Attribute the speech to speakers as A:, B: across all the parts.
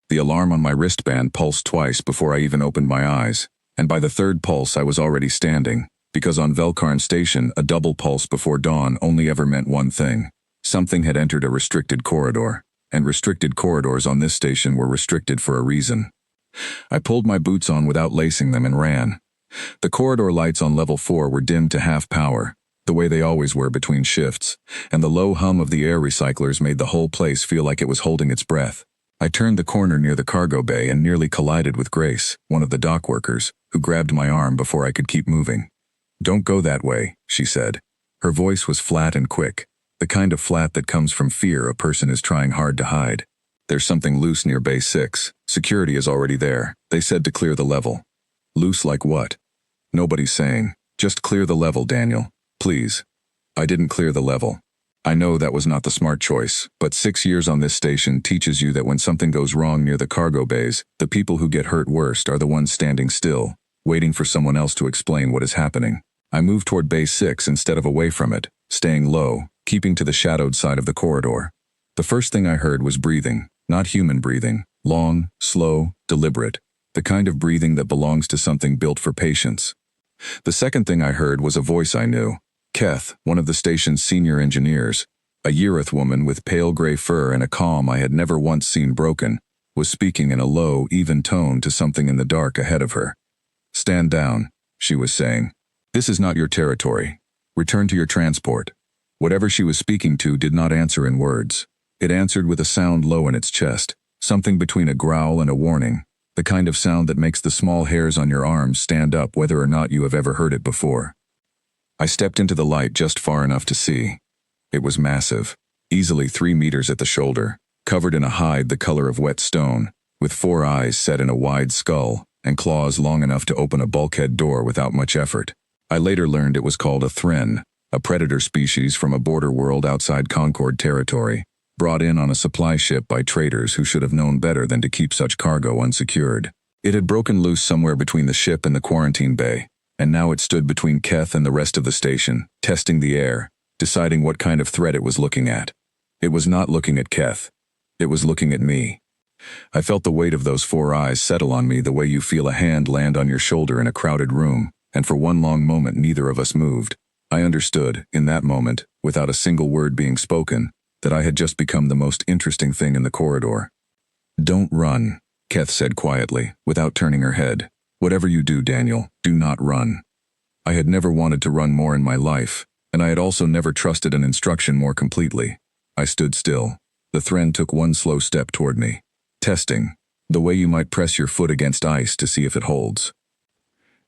A: The alarm on my wristband pulsed twice before I even opened my eyes, and by the third pulse I was already standing, because on Velkarn Station a double pulse before dawn only ever meant one thing. Something had entered a restricted corridor, and restricted corridors on this station were restricted for a reason. I pulled my boots on without lacing them and ran. The corridor lights on level 4 were dimmed to half power, the way they always were between shifts, and the low hum of the air recyclers made the whole place feel like it was holding its breath. I turned the corner near the cargo bay and nearly collided with Grace, one of the dock workers, who grabbed my arm before I could keep moving. "Don't go that way," she said. Her voice was flat and quick, the kind of flat that comes from fear a person is trying hard to hide. "There's something loose near Bay 6. Security is already there. They said to clear the level." "Loose like what?" "Nobody's saying. Just clear the level, Daniel. Please." I didn't clear the level. I know that was not the smart choice, but 6 years on this station teaches you that when something goes wrong near the cargo bays, the people who get hurt worst are the ones standing still, waiting for someone else to explain what is happening. I moved toward Bay 6 instead of away from it, staying low, keeping to the shadowed side of the corridor. The first thing I heard was breathing, not human breathing, long, slow, deliberate, the kind of breathing that belongs to something built for patience. The second thing I heard was a voice I knew. Keth, one of the station's senior engineers, a Yerith woman with pale gray fur and a calm I had never once seen broken, was speaking in a low, even tone to something in the dark ahead of her. "Stand down," she was saying. "This is not your territory. Return to your transport." Whatever she was speaking to did not answer in words. It answered with a sound low in its chest, something between a growl and a warning, the kind of sound that makes the small hairs on your arms stand up whether or not you have ever heard it before. I stepped into the light just far enough to see. It was massive, easily 3 meters at the shoulder, covered in a hide the color of wet stone, with 4 eyes set in a wide skull, and claws long enough to open a bulkhead door without much effort. I later learned it was called a Thren, a predator species from a border world outside Concord territory, brought in on a supply ship by traders who should have known better than to keep such cargo unsecured. It had broken loose somewhere between the ship and the quarantine bay, and now it stood between Keth and the rest of the station, testing the air, deciding what kind of threat it was looking at. It was not looking at Keth. It was looking at me. I felt the weight of those 4 eyes settle on me the way you feel a hand land on your shoulder in a crowded room, and for one long moment neither of us moved. I understood, in that moment, without a single word being spoken, that I had just become the most interesting thing in the corridor. "Don't run," Keth said quietly, without turning her head. "Whatever you do, Daniel, do not run." I had never wanted to run more in my life, and I had also never trusted an instruction more completely. I stood still. The Thren took one slow step toward me. Testing, the way you might press your foot against ice to see if it holds.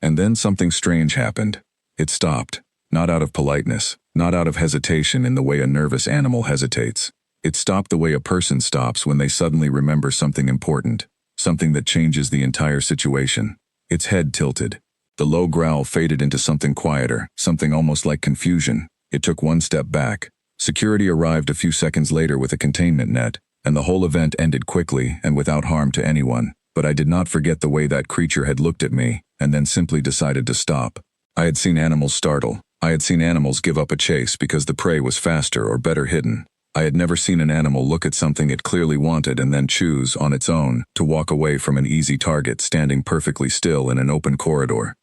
A: And then something strange happened. It stopped, not out of politeness, not out of hesitation in the way a nervous animal hesitates. It stopped the way a person stops when they suddenly remember something important, something that changes the entire situation. Its head tilted. The low growl faded into something quieter, something almost like confusion. It took one step back. Security arrived a few seconds later with a containment net, and the whole event ended quickly and without harm to anyone. But I did not forget the way that creature had looked at me, and then simply decided to stop. I had seen animals startle. I had seen animals give up a chase because the prey was faster or better hidden. I had never seen an animal look at something it clearly wanted and then choose, on its own, to walk away from an easy target standing perfectly still in an open corridor.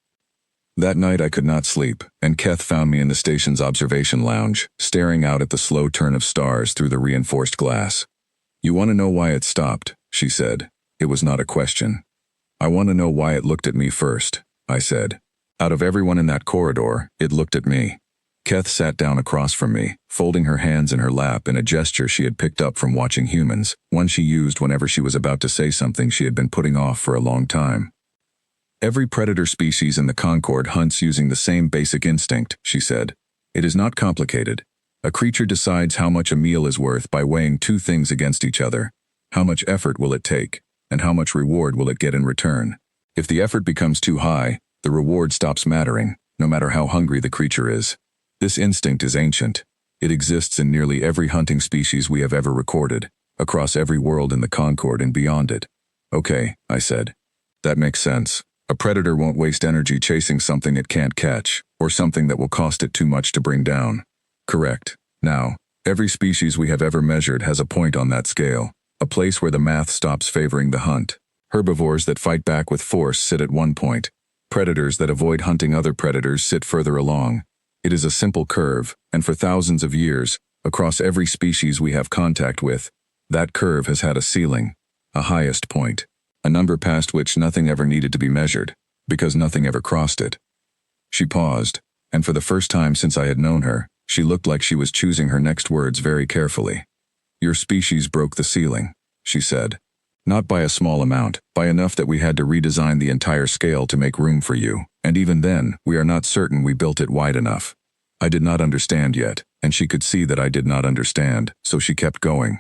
A: That night I could not sleep, and Keth found me in the station's observation lounge, staring out at the slow turn of stars through the reinforced glass. "You want to know why it stopped?" she said. It was not a question. "I want to know why it looked at me first," I said. Out of everyone in that corridor, it looked at me. Keth sat down across from me, folding her hands in her lap in a gesture she had picked up from watching humans, one she used whenever she was about to say something she had been putting off for a long time. "Every predator species in the Concord hunts using the same basic instinct," she said. "It is not complicated. A creature decides how much a meal is worth by weighing 2 things against each other. How much effort will it take, and how much reward will it get in return? If the effort becomes too high, the reward stops mattering, no matter how hungry the creature is. This instinct is ancient. It exists in nearly every hunting species we have ever recorded, across every world in the Concord and beyond it." "Okay," I said. "That makes sense. A predator won't waste energy chasing something it can't catch, or something that will cost it too much to bring down." "Correct. Now, every species we have ever measured has a point on that scale. a place where the math stops favoring the hunt. Herbivores that fight back with force sit at one point. Predators that avoid hunting other predators sit further along. It is a simple curve, and for thousands of years, across every species we have contact with, that curve has had a ceiling, a highest point, a number past which nothing ever needed to be measured, because nothing ever crossed it. She paused, and for the first time since I had known her, she looked like she was choosing her next words very carefully. "Your species broke the ceiling," she said. "Not by a small amount, by enough that we had to redesign the entire scale to make room for you, and even then, we are not certain we built it wide enough." I did not understand yet, and she could see that I did not understand, so she kept going.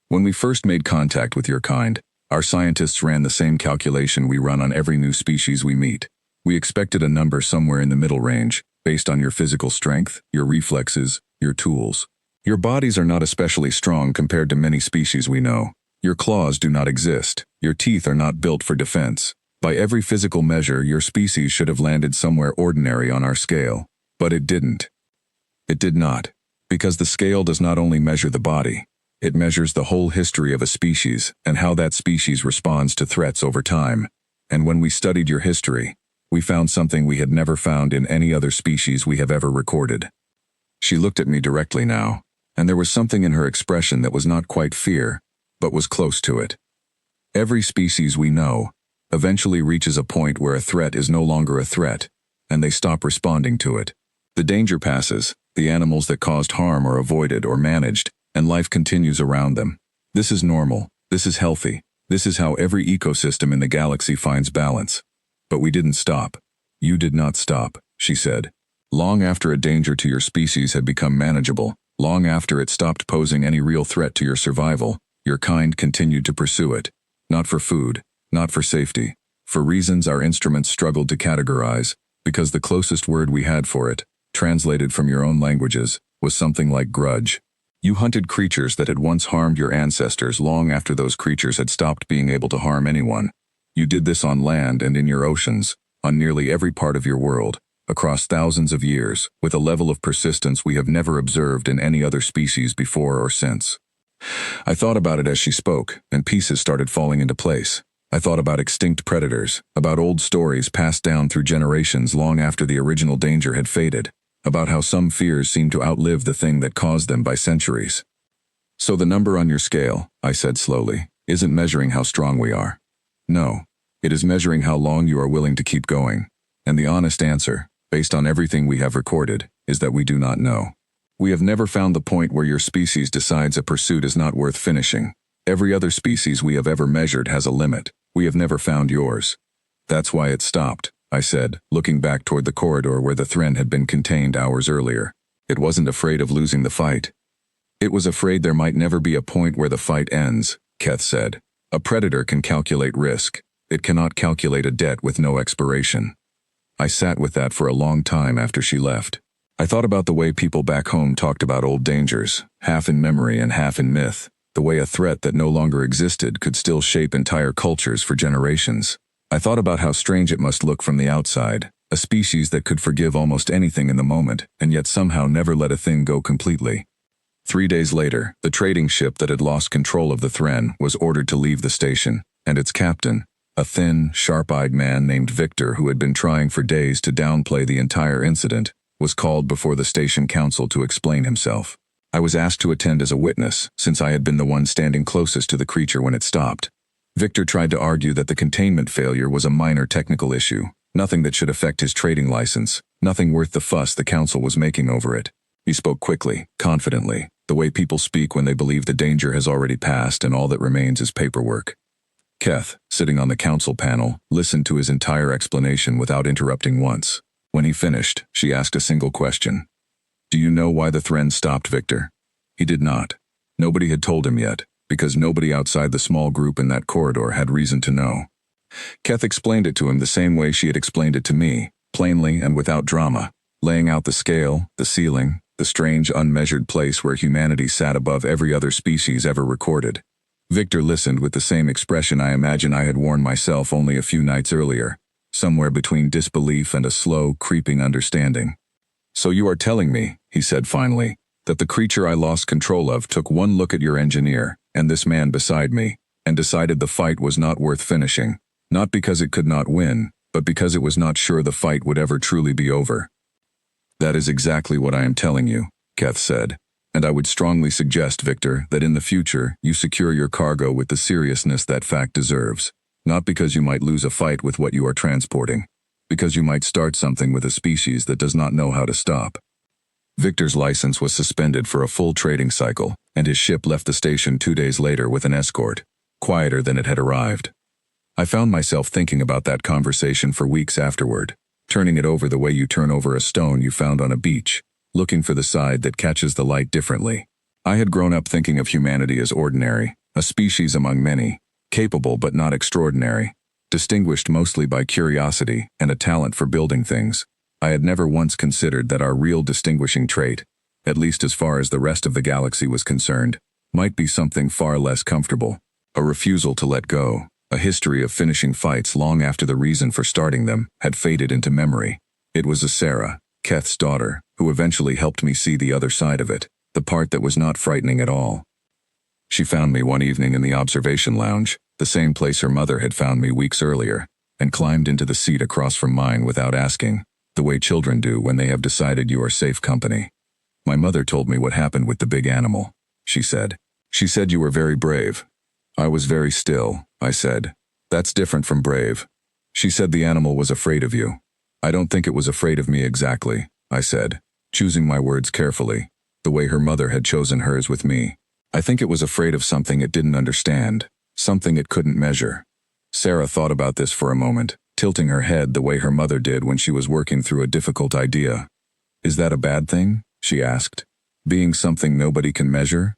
A: "When we first made contact with your kind, our scientists ran the same calculation we run on every new species we meet. We expected a number somewhere in the middle range, based on your physical strength, your reflexes, your tools. Your bodies are not especially strong compared to many species we know. Your claws do not exist. Your teeth are not built for defense. By every physical measure, your species should have landed somewhere ordinary on our scale. But it didn't. It did not. Because the scale does not only measure the body, it measures the whole history of a species and how that species responds to threats over time. And when we studied your history, we found something we had never found in any other species we have ever recorded." She looked at me directly now, and there was something in her expression that was not quite fear, but was close to it. Every species we know eventually reaches a point where a threat is no longer a threat, and they stop responding to it. The danger passes, the animals that caused harm are avoided or managed, and life continues around them. This is normal, this is healthy, this is how every ecosystem in the galaxy finds balance. But we didn't stop. You did not stop, she said. Long after a danger to your species had become manageable, long after it stopped posing any real threat to your survival, your kind continued to pursue it. Not for food, not for safety, for reasons our instruments struggled to categorize, because the closest word we had for it, translated from your own languages, was something like grudge. You hunted creatures that had once harmed your ancestors long after those creatures had stopped being able to harm anyone. You did this on land and in your oceans, on nearly every part of your world, across thousands of years, with a level of persistence we have never observed in any other species before or since. I thought about it as she spoke, and pieces started falling into place. I thought about extinct predators, about old stories passed down through generations long after the original danger had faded, about how some fears seem to outlive the thing that caused them by centuries. "So the number on your scale," I said slowly, "isn't measuring how strong we are. No, it is measuring how long you are willing to keep going. And the honest answer, based on everything we have recorded, is that we do not know. We have never found the point where your species decides a pursuit is not worth finishing. Every other species we have ever measured has a limit. We have never found yours. That's why it stopped," I said, looking back toward the corridor where the Thren had been contained hours earlier. "It wasn't afraid of losing the fight. It was afraid there might never be a point where the fight ends," Keth said. "A predator can calculate risk. It cannot calculate a debt with no expiration." I sat with that for a long time after she left. I thought about the way people back home talked about old dangers, half in memory and half in myth, the way a threat that no longer existed could still shape entire cultures for generations. I thought about how strange it must look from the outside, a species that could forgive almost anything in the moment, and yet somehow never let a thing go completely. 3 days later, the trading ship that had lost control of the Thren was ordered to leave the station, and its captain, a thin, sharp-eyed man named Victor who had been trying for days to downplay the entire incident, was called before the station council to explain himself. I was asked to attend as a witness, since I had been the one standing closest to the creature when it stopped. Victor tried to argue that the containment failure was a minor technical issue, nothing that should affect his trading license, nothing worth the fuss the council was making over it. He spoke quickly, confidently, the way people speak when they believe the danger has already passed and all that remains is paperwork. Keth, sitting on the council panel, listened to his entire explanation without interrupting once. When he finished, she asked a single question. "Do you know why the Thren stopped, Victor?" He did not. Nobody had told him yet, because nobody outside the small group in that corridor had reason to know. Keth explained it to him the same way she had explained it to me, plainly and without drama, laying out the scale, the ceiling, the strange unmeasured place where humanity sat above every other species ever recorded. Victor listened with the same expression I imagine I had worn myself only a few nights earlier, somewhere between disbelief and a slow, creeping understanding. "So you are telling me," he said finally, "that the creature I lost control of took one look at your engineer, and this man beside me, and decided the fight was not worth finishing. Not because it could not win, but because it was not sure the fight would ever truly be over. That is exactly what I am telling you, Keth said. And I would strongly suggest, Victor, that in the future, you secure your cargo with the seriousness that fact deserves. Not because you might lose a fight with what you are transporting. Because you might start something with a species that does not know how to stop. Victor's license was suspended for a full trading cycle, and his ship left the station 2 days later with an escort, quieter than it had arrived. I found myself thinking about that conversation for weeks afterward, turning it over the way you turn over a stone you found on a beach, looking for the side that catches the light differently. I had grown up thinking of humanity as ordinary, a species among many, capable but not extraordinary, distinguished mostly by curiosity and a talent for building things. I had never once considered that our real distinguishing trait, at least as far as the rest of the galaxy was concerned, might be something far less comfortable, a refusal to let go, a history of finishing fights long after the reason for starting them had faded into memory. It was Sarah, Keth's daughter, who eventually helped me see the other side of it, the part that was not frightening at all. She found me one evening in the observation lounge, the same place her mother had found me weeks earlier, and climbed into the seat across from mine without asking, the way children do when they have decided you are safe company. My mother told me what happened with the big animal, she said. She said you were very brave. I was very still, I said. That's different from brave. She said the animal was afraid of you. I don't think it was afraid of me exactly, I said, choosing my words carefully, the way her mother had chosen hers with me. I think it was afraid of something it didn't understand, something it couldn't measure. Sarah thought about this for a moment, tilting her head the way her mother did when she was working through a difficult idea. Is that a bad thing? She asked. Being something nobody can measure?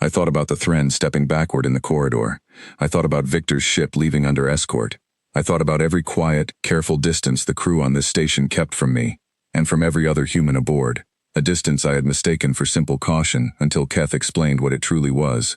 A: I thought about the Thren stepping backward in the corridor. I thought about Victor's ship leaving under escort. I thought about every quiet, careful distance the crew on this station kept from me, and from every other human aboard, a distance I had mistaken for simple caution until Keth explained what it truly was.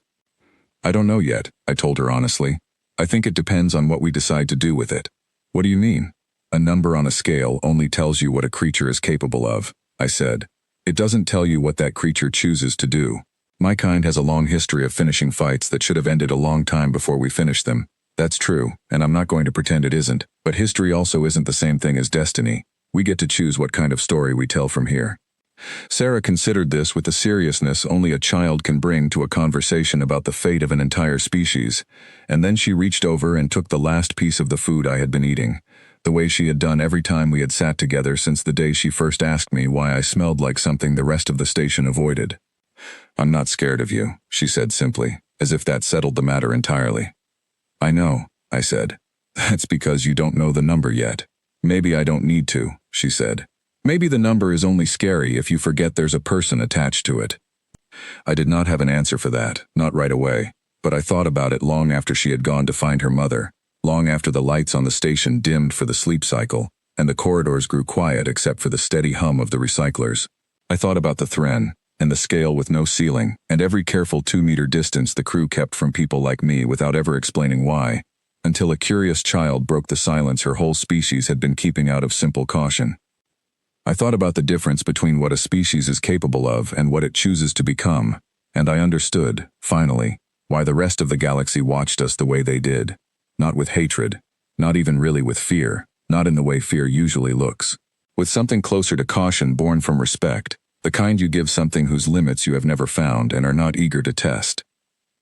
A: I don't know yet, I told her honestly. I think it depends on what we decide to do with it. What do you mean? A number on a scale only tells you what a creature is capable of, I said. It doesn't tell you what that creature chooses to do. My kind has a long history of finishing fights that should have ended a long time before we finished them. That's true, and I'm not going to pretend it isn't, but history also isn't the same thing as destiny. We get to choose what kind of story we tell from here. Sarah considered this with the seriousness only a child can bring to a conversation about the fate of an entire species, and then she reached over and took the last piece of the food I had been eating, the way she had done every time we had sat together since the day she first asked me why I smelled like something the rest of the station avoided. I'm not scared of you, she said simply, as if that settled the matter entirely. I know, I said. That's because you don't know the number yet. Maybe I don't need to, she said. Maybe the number is only scary if you forget there's a person attached to it. I did not have an answer for that, not right away, but I thought about it long after she had gone to find her mother, long after the lights on the station dimmed for the sleep cycle, and the corridors grew quiet except for the steady hum of the recyclers. I thought about the Thren, and the scale with no ceiling, and every careful 2-meter distance the crew kept from people like me without ever explaining why, until a curious child broke the silence her whole species had been keeping out of simple caution. I thought about the difference between what a species is capable of and what it chooses to become, and I understood, finally, why the rest of the galaxy watched us the way they did. Not with hatred, not even really with fear, not in the way fear usually looks. With something closer to caution born from respect, the kind you give something whose limits you have never found and are not eager to test.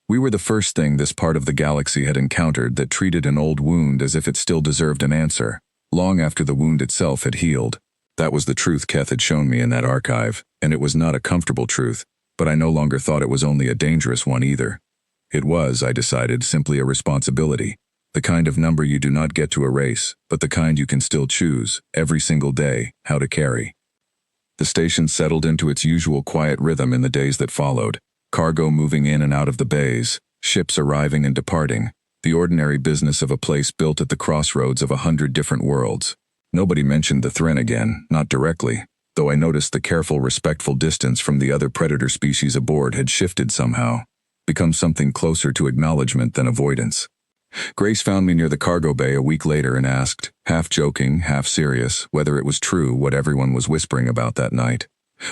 A: We were the first thing this part of the galaxy had encountered that treated an old wound as if it still deserved an answer, long after the wound itself had healed. That was the truth Keth had shown me in that archive, and it was not a comfortable truth, but I no longer thought it was only a dangerous one either. It was, I decided, simply a responsibility, the kind of number you do not get to erase, but the kind you can still choose, every single day, how to carry. The station settled into its usual quiet rhythm in the days that followed, cargo moving in and out of the bays, ships arriving and departing, the ordinary business of a place built at the crossroads of 100 different worlds. Nobody mentioned the Thren again, not directly, though I noticed the careful, respectful distance from the other predator species aboard had shifted somehow, become something closer to acknowledgement than avoidance. Grace found me near the cargo bay a week later and asked, half joking, half serious, whether it was true what everyone was whispering about that night.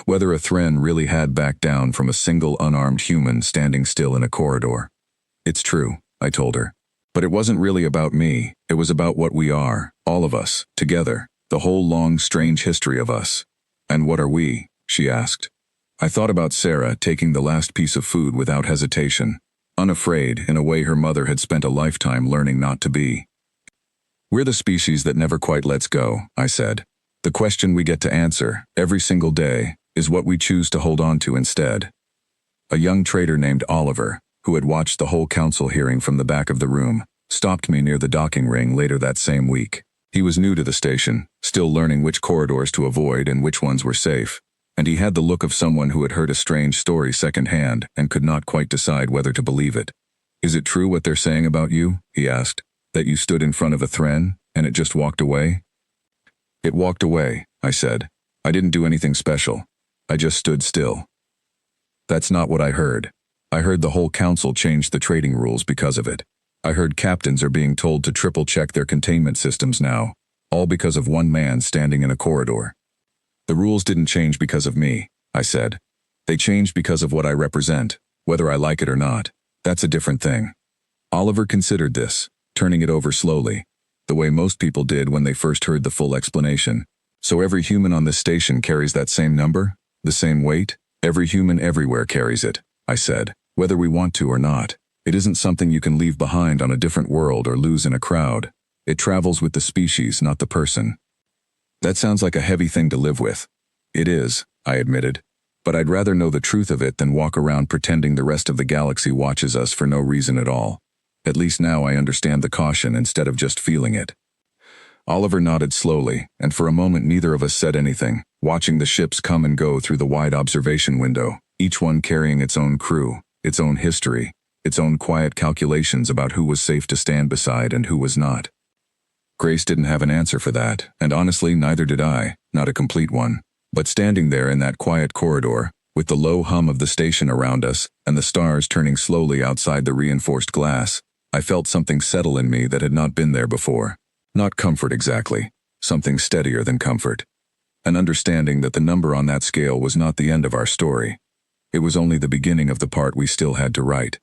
A: Whether a Thren really had backed down from a single unarmed human standing still in a corridor. It's true, I told her. But it wasn't really about me, it was about what we are, all of us, together, the whole long, strange history of us. And what are we? She asked. I thought about Sarah taking the last piece of food without hesitation, unafraid in a way her mother had spent a lifetime learning not to be. We're the species that never quite lets go, I said. The question we get to answer, every single day, is what we choose to hold on to instead. A young trader named Oliver, who had watched the whole council hearing from the back of the room, stopped me near the docking ring later that same week. He was new to the station, still learning which corridors to avoid and which ones were safe, and he had the look of someone who had heard a strange story secondhand and could not quite decide whether to believe it. Is it true what they're saying about you? He asked. That you stood in front of a Thren, and it just walked away? It walked away, I said. I didn't do anything special. I just stood still. That's not what I heard. I heard the whole council changed the trading rules because of it. I heard captains are being told to triple-check their containment systems now, all because of one man standing in a corridor. The rules didn't change because of me, I said. They changed because of what I represent, whether I like it or not. That's a different thing. Oliver considered this, turning it over slowly, the way most people did when they first heard the full explanation. So every human on this station carries that same number? The same weight? Every human everywhere carries it, I said, whether we want to or not. It isn't something you can leave behind on a different world or lose in a crowd. It travels with the species, not the person. That sounds like a heavy thing to live with. It is, I admitted. But I'd rather know the truth of it than walk around pretending the rest of the galaxy watches us for no reason at all. At least now I understand the caution instead of just feeling it. Oliver nodded slowly, and for a moment neither of us said anything, watching the ships come and go through the wide observation window, each one carrying its own crew, its own history, its own quiet calculations about who was safe to stand beside and who was not. Grace didn't have an answer for that, and honestly neither did I, not a complete one. But standing there in that quiet corridor, with the low hum of the station around us and the stars turning slowly outside the reinforced glass, I felt something settle in me that had not been there before. Not comfort exactly, something steadier than comfort. An understanding that the number on that scale was not the end of our story. It was only the beginning of the part we still had to write.